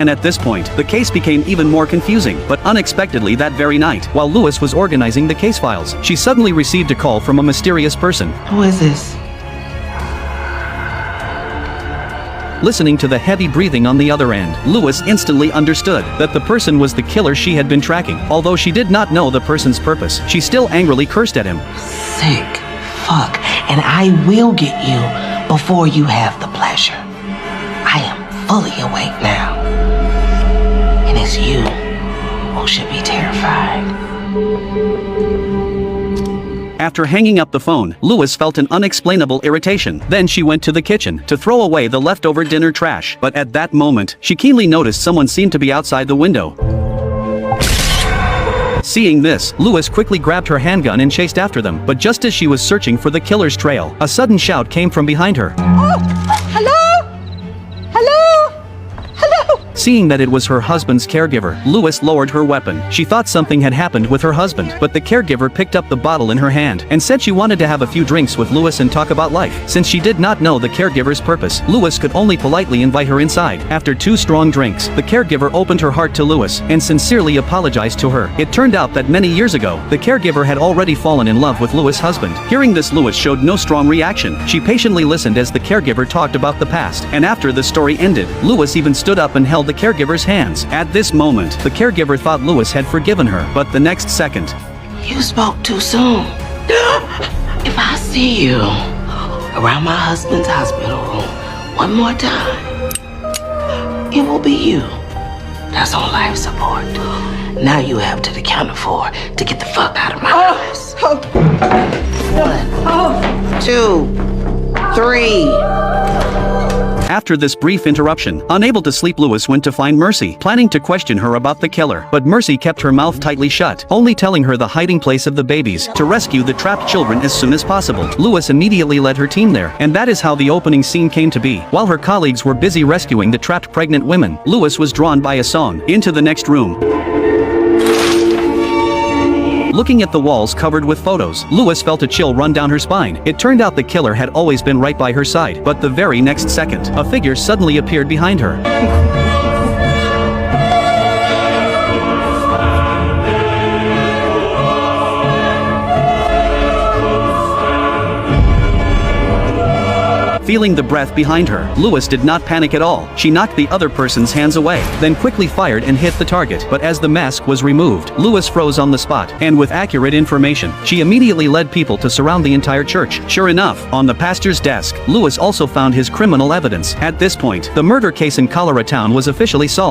And at this point, the case became even more confusing, but unexpectedly that very night, while Lewis was organizing the case files, she suddenly received a call from a mysterious person. Who is this? Listening to the heavy breathing on the other end, Lewis instantly understood that the person was the killer she had been tracking. Although she did not know the person's purpose, she still angrily cursed at him. Sick fuck, and I will get you before you have the pleasure. I am fully awake now, and it's you who should be terrified. After hanging up the phone, Lewis felt an unexplainable irritation. Then she went to the kitchen to throw away the leftover dinner trash. But at that moment, she keenly noticed someone seemed to be outside the window. Seeing this, Lewis quickly grabbed her handgun and chased after them. But just as she was searching for the killer's trail, a sudden shout came from behind her. Oh, hello? Hello? Hello? Seeing that it was her husband's caregiver, Lewis lowered her weapon. She thought something had happened with her husband, but the caregiver picked up the bottle in her hand and said she wanted to have a few drinks with Lewis and talk about life. Since she did not know the caregiver's purpose, Lewis could only politely invite her inside. After 2 strong drinks, the caregiver opened her heart to Lewis and sincerely apologized to her. It turned out that many years ago, the caregiver had already fallen in love with Lewis' husband. Hearing this, Lewis showed no strong reaction. She patiently listened as the caregiver talked about the past, and after the story ended, Lewis even stood up and held the caregiver's hands. At this moment, the caregiver thought Lewis had forgiven her, but the next second, You spoke too soon. If I see you around my husband's hospital room one more time, it will be you that's on life support. Now you have to the count of 4 to get the fuck out of my house. 1, 2, 3. After this brief interruption, unable to sleep, Lewis went to find Mercy, planning to question her about the killer. But Mercy kept her mouth tightly shut, only telling her the hiding place of the babies to rescue the trapped children as soon as possible. Lewis immediately led her team there, and that is how the opening scene came to be. While her colleagues were busy rescuing the trapped pregnant women, Lewis was drawn by a song into the next room. Looking at the walls covered with photos, Lewis felt a chill run down her spine. It turned out the killer had always been right by her side, but the very next second, a figure suddenly appeared behind her. Feeling the breath behind her, Lewis did not panic at all. She knocked the other person's hands away, then quickly fired and hit the target. But as the mask was removed, Lewis froze on the spot, and with accurate information, she immediately led people to surround the entire church. Sure enough, on the pastor's desk, Lewis also found his criminal evidence. At this point, the murder case in Cholera Town was officially solved.